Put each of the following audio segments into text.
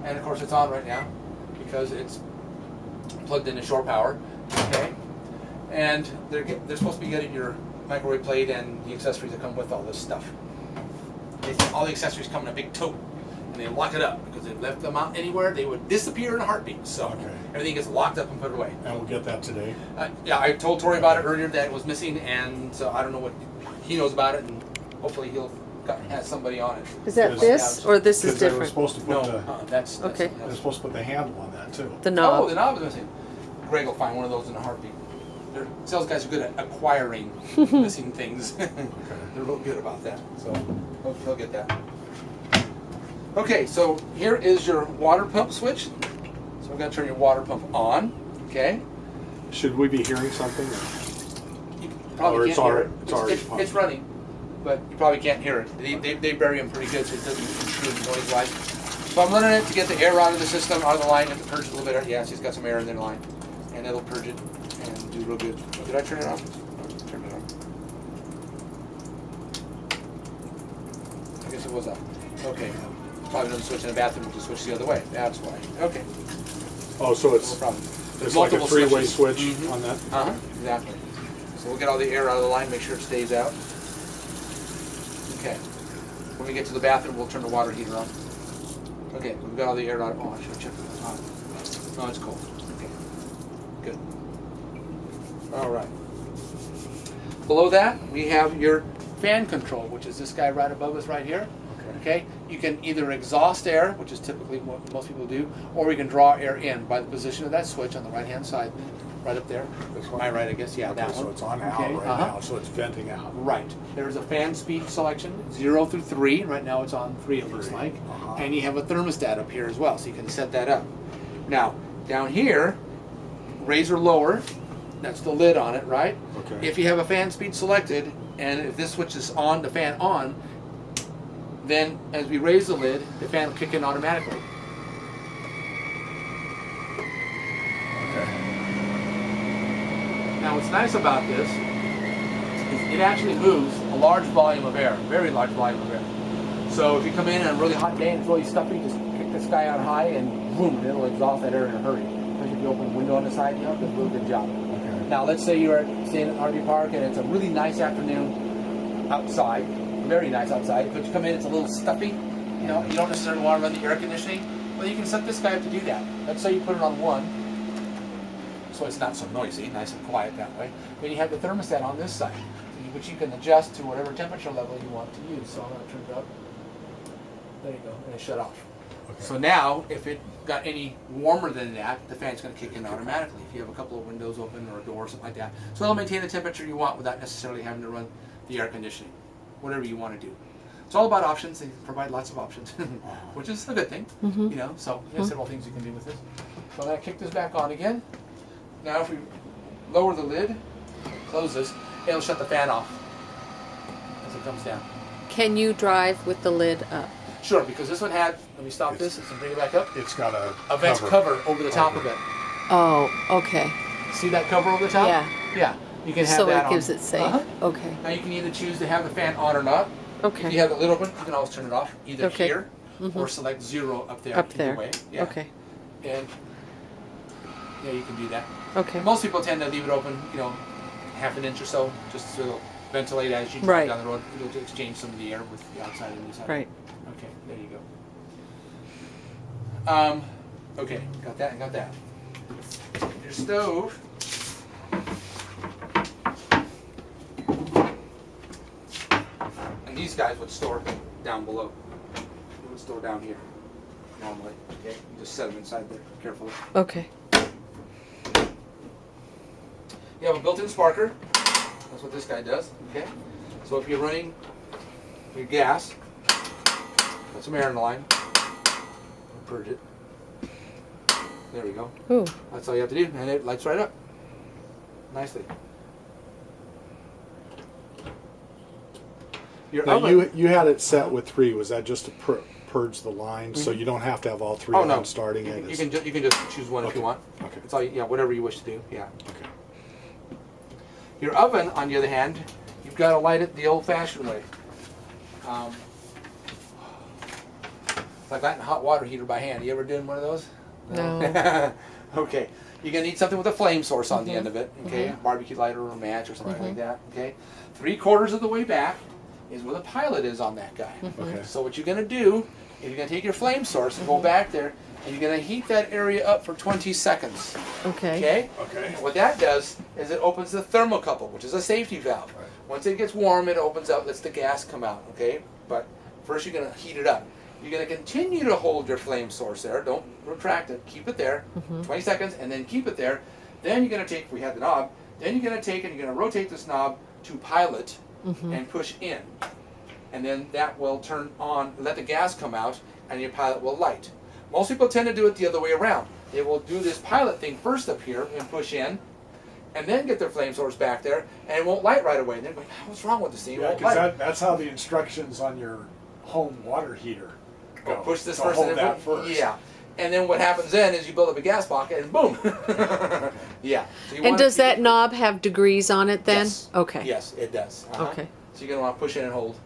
And of course it's on right now because it's plugged into shore power. Okay. And they're supposed to be getting your microwave plate and the accessories that come with all this stuff. All the accessories come in a big tote, and they lock it up because if they left them out anywhere, they would disappear in a heartbeat. So everything gets locked up and put away. And we'll get that today. Yeah, I told Tori about it earlier that it was missing, and so I don't know what he knows about it, and hopefully he'll has somebody on it. Is that this, or this is Because they were different? supposed to put that's Okay. they're supposed to put the handle on that too. The knob. Oh, the knob is missing. Greg will find one of those in a heartbeat. Their sales guys are good at acquiring missing things. They're real good about that, so he'll get that. Okay, so here is your water pump switch. So we're going to turn your water pump on. Okay. Should we be hearing something? You probably Or can't it's hear already- it. it's already pumped. It's running, but you probably can't hear it. They bury them pretty good, so it doesn't intrude noise-wise. So I'm running it to get the air out of the system, out of the line, and to purge it a little bit. Yeah, she's got some air in the line, and it'll purge it and do real good. Oh, did I turn it on? Turn it on. I guess it was off. Okay. Probably another switch in the bathroom, we'll just switch the other way. That's why. Okay. Oh, so No it's problem. it's like a multiple three-way switches. switch on that. Exactly. So we'll get all the air out of the line, make sure it stays out. Okay. When we get to the bathroom, we'll turn the water heater on. Okay, we've got all the air out. Oh, I should have checked if it's hot. No, it's cold. Okay. Good. All right. Below that, we have your fan control, which is this guy right above us right here. Okay, you can either exhaust air, which is typically what most people do, or you can draw air in by the position of that switch on the right-hand side, right up there. This one? My right, I guess. Yeah, Okay, that one. so it's on out Okay, right now, so it's venting out. Right. There's a fan speed selection, 0 through 3. Right now it's on 3, it looks 3. like. Uh-huh. And you have a thermostat up here as well, so you can set that up. Now, down here, raise or lower, that's the lid on it, right? Okay. If you have a fan speed selected, and if this switch is on, the fan on, then as we raise the lid, the fan will kick in automatically. Now what's nice about this is it actually moves a large volume of air, very large volume of air. So if you come in on a really hot day and it's really stuffy, just kick this guy out high and boom, it'll exhaust that air in a hurry. Especially if you open the window on the side, you know, it does a really good job. Okay. Now let's say you're staying at an RV park and it's a really nice afternoon outside, very nice outside, but you come in, it's a little stuffy, you know, you don't necessarily want to run the air conditioning. Well, you can set this guy up to do that. Let's say you put it on 1, so it's not so noisy, nice and quiet that way. Then you have the thermostat on this side, which you can adjust to whatever temperature level you want to use. So I'm going to turn it up. There you go, and it shut off. Okay. So now, if it got any warmer than that, the fan's going to kick in automatically if you have a couple of windows open or a door or something like that. So it'll maintain the temperature you want without necessarily having to run the air conditioning, whatever you want to do. It's all about options. They provide lots of options, which is a good thing, you know. So there's several things you can do with this. So I'm going to kick this back on again. Now if we lower the lid, close this, it'll shut the fan off as it comes down. Can you drive with the lid up? Sure, because this one had, let me stop this and bring it back up, It's got a vent cover over the top of it. Oh, okay. See that cover over the top? Yeah. Yeah, you can have So that it gives on. it safe. Uh-huh. Okay. Now you can either choose to have the fan on or not. If Okay. you have the lid open, you can always turn it off, either Okay. here or select 0 up there. Up either there. way. Yeah. Okay. And yeah, you can do that. Okay. Most people tend to leave it open, you know, half an inch or so, just so it'll ventilate as you drive Right. down the road. It'll exchange some of the air with the outside and inside. Right. Okay, there you go. Okay, got that and got that. Your stove. And these guys would store down below. They would store down here normally. Okay, you just set them inside there carefully. Okay. You have a built-in sparker. That's what this guy does. Okay. So if you're running your gas, put some air in the line. Purge it. There we go. Ooh. That's all you have to do, and it lights right up nicely. Your Now oven. you had it set with 3. Was that just to purge the line, so you don't have to have all 3 Oh of no, them starting you it? can, you can just choose one if you want. Okay. It's all yeah, whatever you wish to do. Yeah. Okay. Your oven, on the other hand, you've got to light it the old-fashioned way. It's like lighting a hot water heater by hand. You ever doing one of those? No. Okay. You're gonna need something with a flame source on the end of it. Okay, a barbecue lighter or a match or something like that. Okay. 3/4 of the way back is where the pilot is on that guy. Okay. So what you're gonna do is you're gonna take your flame source and go back there, and you're gonna heat that area up for 20 seconds. Okay. Okay. Okay. And what that does is it opens the thermocouple, which is a safety valve. Right. Once it gets warm, it opens up, lets the gas come out. Okay. But first, you're gonna heat it up. You're going to continue to hold your flame source there. Don't retract it. Keep it there. 20 seconds, and then keep it there. Then you're going to take, we had the knob, then you're going to take and you're going to rotate this knob to pilot and push in. And then that will turn on, let the gas come out, and your pilot will light. Most people tend to do it the other way around. They will do this pilot thing first up here and push in, and then get their flame source back there, and it won't light right away. And they're going, what's wrong with this thing? It Yeah, won't light. because that's how the instructions on your home water heater go. Push this to first, hold and then that first. Yeah, and then what happens then is you build up a gas pocket, and boom. Yeah. So you And wanna does keep that it- knob have degrees on it then? Yes. Okay. Yes, it does. Okay. So you're gonna want to push in and hold.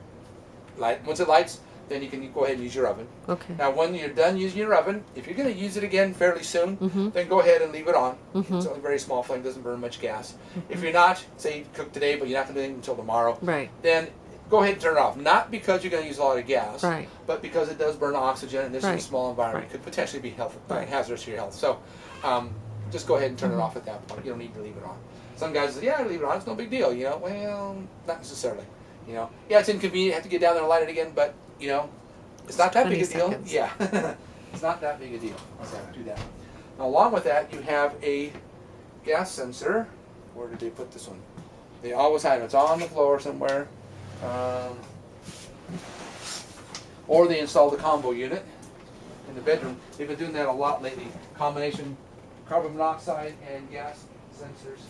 Light. Once it lights, then you can go ahead and use your oven. Okay. Now, when you're done using your oven, if you're going to use it again fairly soon, then go ahead and leave it on. It's only a very small flame, doesn't burn much gas. If you're not, say you cook today, but you're not going to do it until tomorrow, Right. then go ahead and turn it off. Not because you're going to use a lot of gas, Right. but because it does burn oxygen, and this is Right. a small environment. Right. It could potentially be Right. hazardous to your health. So just go ahead and turn it off at that point. You don't need to leave it on. Some guys say, yeah, leave it on. It's no big deal. You know, well, not necessarily. You know, yeah, it's inconvenient. You have to get down there and light it again, but you know, it's not that big a 20 deal. seconds. Yeah, it's not that big a deal. So do that. Now, along with that, you have a gas sensor. Where did they put this one? They always have it. It's on the floor somewhere. Or they installed the combo unit in the bedroom. They've been doing that a lot lately. Combination carbon monoxide and gas sensors.